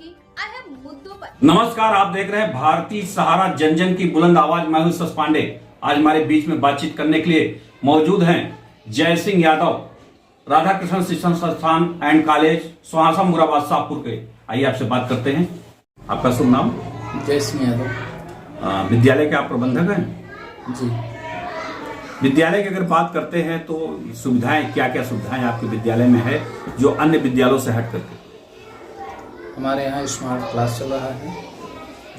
बातचीत अहम मुद्दों पर। नमस्कार, आप देख रहे हैं भारतीय सहारा, जन जन की बुलंद आवाज। मैं हूं सस पांडे। आज हमारे बीच में बातचीत करने के लिए मौजूद हैं जय सिंह यादव, राधा कृष्ण शिक्षण संस्थान एंड कॉलेज, सोहासा, मुराबाद, शाहपुर के। आइए आपसे बात करते हैं। आपका शुभ नाम? जय सिंह यादव। विद्यालय के आप प्रबंधक हैं? जी। विद्यालय की अगर बात करते हैं तो सुविधाएं, क्या क्या सुविधाएं आपके विद्यालय में है जो अन्य विद्यालयों से हट करके? हमारे यहाँ स्मार्ट क्लास चल रहा है।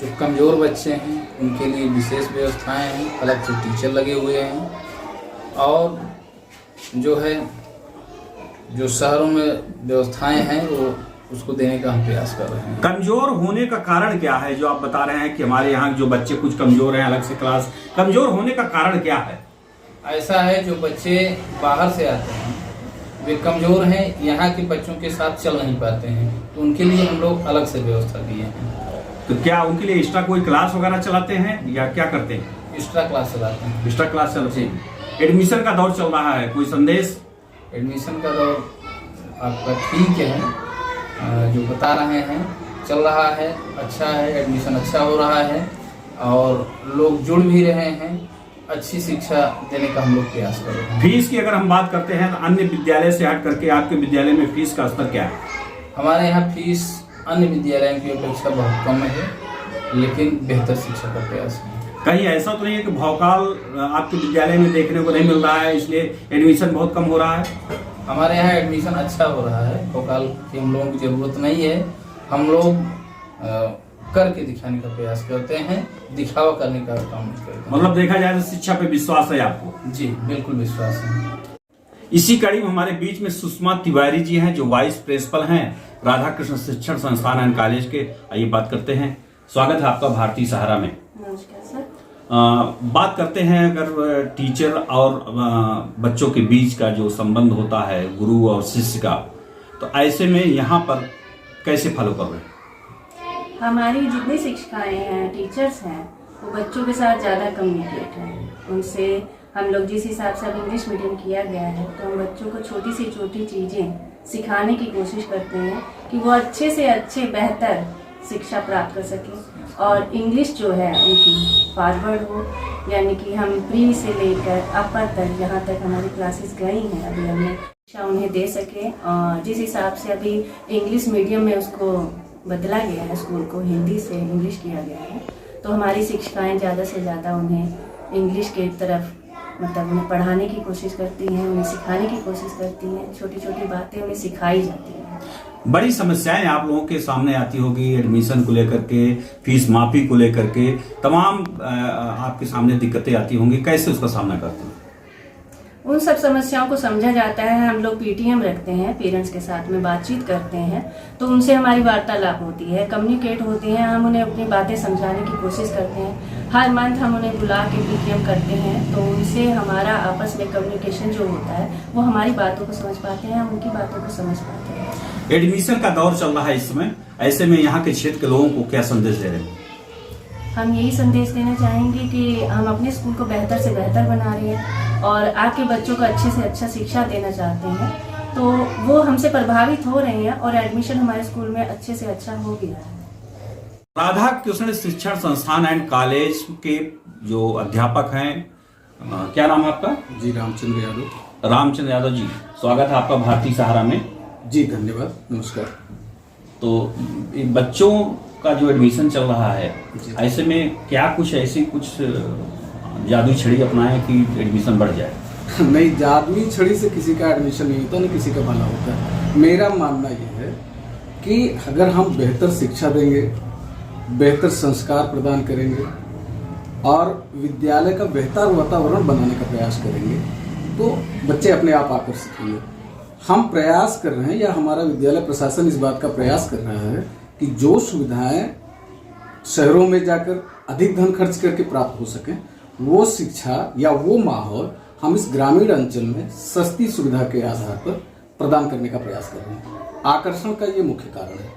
जो कमज़ोर बच्चे हैं उनके लिए विशेष व्यवस्थाएं हैं, अलग से टीचर लगे हुए हैं। और जो है जो शहरों में व्यवस्थाएं हैं वो उसको देने का हम प्रयास कर रहे हैं। कमजोर होने का कारण क्या है? जो आप बता रहे हैं कि हमारे यहाँ जो बच्चे कुछ कमजोर हैं, अलग से क्लास, कमजोर होने का कारण क्या है? ऐसा है, जो बच्चे बाहर से आते हैं वे कमज़ोर हैं, यहाँ के बच्चों के साथ चल नहीं पाते हैं, तो उनके लिए हम लोग अलग से व्यवस्था दिए हैं। तो क्या उनके लिए एक्स्ट्रा कोई क्लास वगैरह चलाते हैं या क्या करते हैं? एक्स्ट्रा क्लास चलाते हैं। एक्स्ट्रा क्लास चलाते हैं। एडमिशन का दौर चल रहा है, कोई संदेश? एडमिशन का दौर आपका ठीक है, जो बता रहे हैं चल रहा है, अच्छा है, एडमिशन अच्छा हो रहा है और लोग जुड़ भी रहे हैं। अच्छी शिक्षा देने का हम लोग प्रयास कर रहे हैं। फीस की अगर हम बात करते हैं तो अन्य विद्यालय से हट करके आपके विद्यालय में फीस का स्तर क्या है? हमारे यहाँ फीस अन्य विद्यालयों की अपेक्षा बहुत कम है, लेकिन बेहतर शिक्षा का प्रयास है। कहीं ऐसा तो नहीं है कि भौकाल आपके विद्यालय में देखने को नहीं मिल रहा है, इसलिए एडमिशन बहुत कम हो रहा है? हमारे यहाँ एडमिशन अच्छा हो रहा है, भोकाल की हम लोगों की जरूरत नहीं है। हम लोग करके दिखाने का प्रयास करते हैं, दिखावा करने का काम नहीं करते। मतलब देखा जाए तो शिक्षा पे विश्वास है आपको? जी बिल्कुल विश्वास है। इसी कड़ी में हमारे बीच में सुषमा तिवारी जी हैं, जो वाइस प्रिंसिपल हैं राधा कृष्ण शिक्षण संस्थान एंड कॉलेज के। आइए बात करते हैं। स्वागत है आपका भारतीय सहारा में। नमस्कार सर। बात करते हैं अगर टीचर और बच्चों के बीच का जो संबंध होता है, गुरु और शिष्य का, तो ऐसे में यहाँ पर कैसे फॉलो कर रहे हैं? हमारी जितनी शिक्षिकाएं हैं, टीचर्स हैं, वो बच्चों के साथ ज़्यादा कम्युनिकेट हैं। उनसे हम लोग जिस हिसाब से अब इंग्लिश मीडियम किया गया है, तो हम बच्चों को छोटी से छोटी चीज़ें सिखाने की कोशिश करते हैं कि वो अच्छे से अच्छे बेहतर शिक्षा प्राप्त कर सकें। और इंग्लिश जो है उनकी फॉरवर्ड हो, यानी कि हम प्री से लेकर अपर तक, यहाँ तक हमारी क्लासेस गई हैं, अभी हमने शिक्षा उन्हें दे सकें। और जिस हिसाब से अभी इंग्लिश मीडियम में उसको बदला गया है, स्कूल को हिंदी से इंग्लिश किया गया है, तो हमारी शिक्षिकाएं ज़्यादा से ज़्यादा उन्हें इंग्लिश की तरफ, मतलब उन्हें पढ़ाने की कोशिश करती हैं, उन्हें सिखाने की कोशिश करती हैं। छोटी छोटी बातें उन्हें सिखाई जाती हैं। बड़ी समस्याएं आप लोगों के सामने आती होगी, एडमिशन को लेकर के, फीस माफी को लेकर के, तमाम आपके सामने दिक्कतें आती होंगी। कैसे उसका सामना करते हैं? उन सब समस्याओं को समझा जाता है। हम लोग पीटीएम रखते हैं, पेरेंट्स के साथ में बातचीत करते हैं, तो उनसे हमारी वार्तालाप होती है, कम्युनिकेट होती है। हम उन्हें अपनी बातें समझाने की कोशिश करते हैं। हर मंथ हम उन्हें बुला के पीटीएम करते हैं, तो उनसे हमारा आपस में कम्युनिकेशन जो होता है वो हमारी बातों को समझ पाते हैं, हम उनकी बातों को समझ पाते हैं। एडमिशन का दौर चल रहा है इस समय, ऐसे में यहाँ के क्षेत्र के लोगों को क्या संदेश दे रहे हैं? हम यही संदेश देना चाहेंगे कि हम अपने स्कूल को बेहतर से बेहतर बना रहे हैं और आपके बच्चों को अच्छे से अच्छा शिक्षा देना चाहते हैं, तो वो हमसे प्रभावित हो रहे हैं और एडमिशन हमारे स्कूल में अच्छे से अच्छा हो गया है। राधा कृष्ण शिक्षण संस्थान एंड कॉलेज के जो अध्यापक हैं, क्या नाम है आपका? जी रामचंद्र यादव। रामचंद्र यादव जी, स्वागत है आपका भारतीय सहारा में। जी धन्यवाद, नमस्कार। तो बच्चों का जो एडमिशन चल रहा है, ऐसे में क्या कुछ ऐसी कुछ जादुई छड़ी अपनाएं कि एडमिशन बढ़ जाए? नहीं, जादुई छड़ी से किसी का एडमिशन नहीं होता, नहीं किसी का भला होता है। मेरा मानना यह है कि अगर हम बेहतर शिक्षा देंगे, बेहतर संस्कार प्रदान करेंगे और विद्यालय का बेहतर वातावरण बनाने का प्रयास करेंगे, तो बच्चे अपने आप आकर सीखेंगे। हम प्रयास कर रहे हैं, या हमारा विद्यालय प्रशासन इस बात का प्रयास कर रहा है कि जो सुविधाएं शहरों में जाकर अधिक धन खर्च करके प्राप्त हो सके, वो शिक्षा या वो माहौल हम इस ग्रामीण अंचल में सस्ती सुविधा के आधार पर प्रदान करने का प्रयास कर रहे हैं। आकर्षण का ये मुख्य कारण है।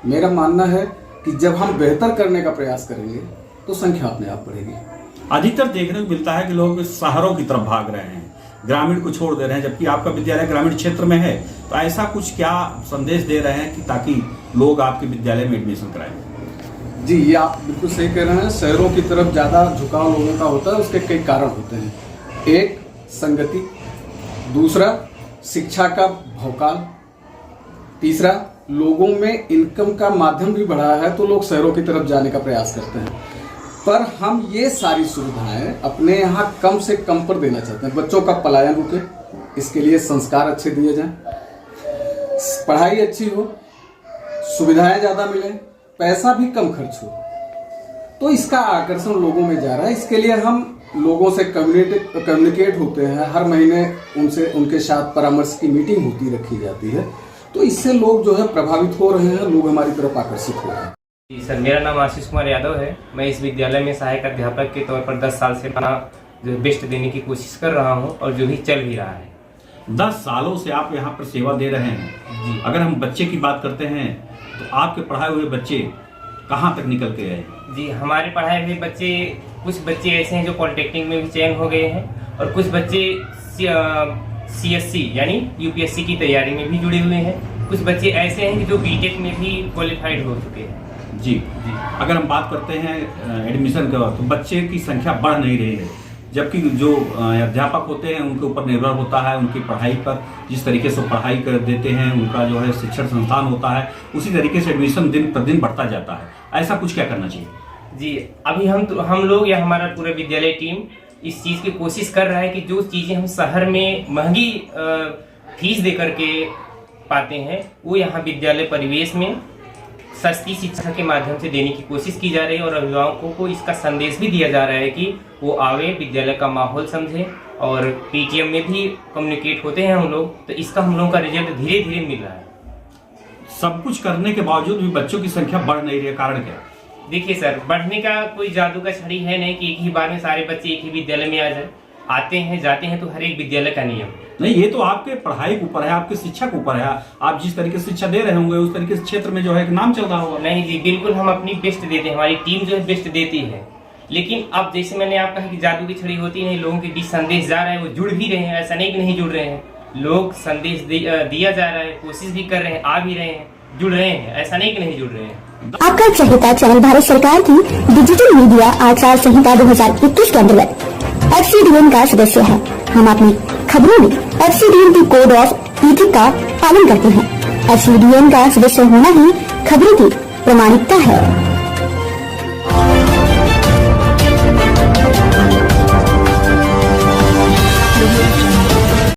मेरा मानना है कि जब हम बेहतर करने का प्रयास करेंगे तो संख्या अपने आप बढ़ेगी। अधिकतर देखने को मिलता है कि लोग शहरों की तरफ भाग रहे हैं, ग्रामीण को छोड़ दे रहे हैं, जबकि आपका विद्यालय ग्रामीण क्षेत्र में है। तो ऐसा कुछ क्या संदेश दे रहे हैं कि ताकि लोग आपके विद्यालय में एडमिशन कराएं? जी, ये आप बिल्कुल सही कह रहे हैं। शहरों की तरफ ज़्यादा झुकाव लोगों का होता है, उसके कई कारण होते हैं। एक, संगति। दूसरा, शिक्षा का भौकाल। तीसरा, लोगों में इनकम का माध्यम भी बढ़ा है तो लोग शहरों की तरफ जाने का प्रयास करते हैं। पर हम ये सारी सुविधाएं अपने यहाँ कम से कम पर देना चाहते हैं। बच्चों का पलायन रुके, इसके लिए संस्कार अच्छे दिए जाएं, पढ़ाई अच्छी हो, सुविधाएं ज़्यादा मिलें, पैसा भी कम खर्च हो, तो इसका आकर्षण लोगों में जा रहा है। इसके लिए हम लोगों से कम्युनिकेट होते हैं, हर महीने उनके साथ परामर्श की मीटिंग होती रखी जाती है। तो इससे लोग जो है प्रभावित हो रहे हैं, लोग हमारी तरफ आकर्षित हो रहे हैं। जी सर, मेरा नाम आशीष कुमार यादव है। मैं इस विद्यालय में सहायक अध्यापक के तौर पर 10 साल से अपना जो बेस्ट देने की कोशिश कर रहा हूँ और जो भी चल भी रहा है। 10 सालों से आप यहाँ पर सेवा दे रहे हैं जी। अगर हम बच्चे की बात करते हैं तो आपके पढ़ाए हुए बच्चे कहाँ तक निकल के आए? जी, हमारे पढ़ाए हुए बच्चे, कुछ बच्चे ऐसे हैं जो पॉलिटेक्निक में भी चयन हो गए हैं और कुछ बच्चे CSC यानी UPSC की तैयारी में भी जुड़े हुए हैं। कुछ बच्चे ऐसे हैं जो बीटेक में भी क्वालिफाइड हो चुके हैं। जी जी, अगर हम बात करते हैं एडमिशन का तो बच्चे की संख्या बढ़ नहीं रही है, जबकि जो अध्यापक होते हैं उनके ऊपर निर्भर होता है उनकी पढ़ाई पर। जिस तरीके से पढ़ाई कर देते हैं, उनका जो है शिक्षण संस्थान होता है, उसी तरीके से एडमिशन दिन प्रतिदिन बढ़ता जाता है। ऐसा कुछ क्या करना चाहिए? जी, अभी हम लोग या हमारा पूरा विद्यालय टीम इस चीज़ की कोशिश कर रहा है कि जो चीज़ें हम शहर में महंगी फीस दे करके पाते हैं वो यहाँ विद्यालय परिवेश में सस्ती शिक्षा के माध्यम से देने की कोशिश की जा रही है। और अभिभावकों को इसका संदेश भी दिया जा रहा है कि वो आवे, विद्यालय का माहौल समझें। और PTM में भी कम्युनिकेट होते हैं हम लोग, तो इसका हम लोगों का रिजल्ट धीरे धीरे मिल रहा है। सब कुछ करने के बावजूद भी बच्चों की संख्या बढ़ नहीं रही है, कारण क्या? देखिए सर, बढ़ने का कोई जादू का छड़ी है नहीं कि एक ही बार में सारे बच्चे एक ही विद्यालय में आ जाए। आते हैं जाते हैं तो हर एक विद्यालय का नियम नहीं, ये तो आपके पढ़ाई के ऊपर है, आपके शिक्षा के ऊपर है। आप जिस तरीके से शिक्षा दे रहे होंगे उस तरीके से क्षेत्र में जो है नाम चल रहा होगा। नहीं जी, बिल्कुल हम अपनी बेस्ट देते हैं, हमारी टीम जो है बेस्ट देती है। लेकिन अब जैसे मैंने आप कहा कि जादू की छड़ी होती नहीं, लोगों के बीच संदेश जा रहा है, वो जुड़ भी रहे हैं। ऐसा नहीं कि नहीं जुड़ रहे हैं, लोग संदेश दिया जा रहा है, कोशिश भी कर रहे हैं, आ भी रहे हैं, जुड़ रहे हैं। ऐसा नहीं कि नहीं जुड़ रहे हैं। आपका चहेता चैनल भारत सरकार की डिजिटल मीडिया आचार संहिता 2021 के अंतर्गत FCDN का सदस्य है। हम अपनी खबरों में FCDN की कोड ऑफ इथिक्स का पालन करते हैं। FCDN का सदस्य होना ही खबरों की प्रामाणिकता है।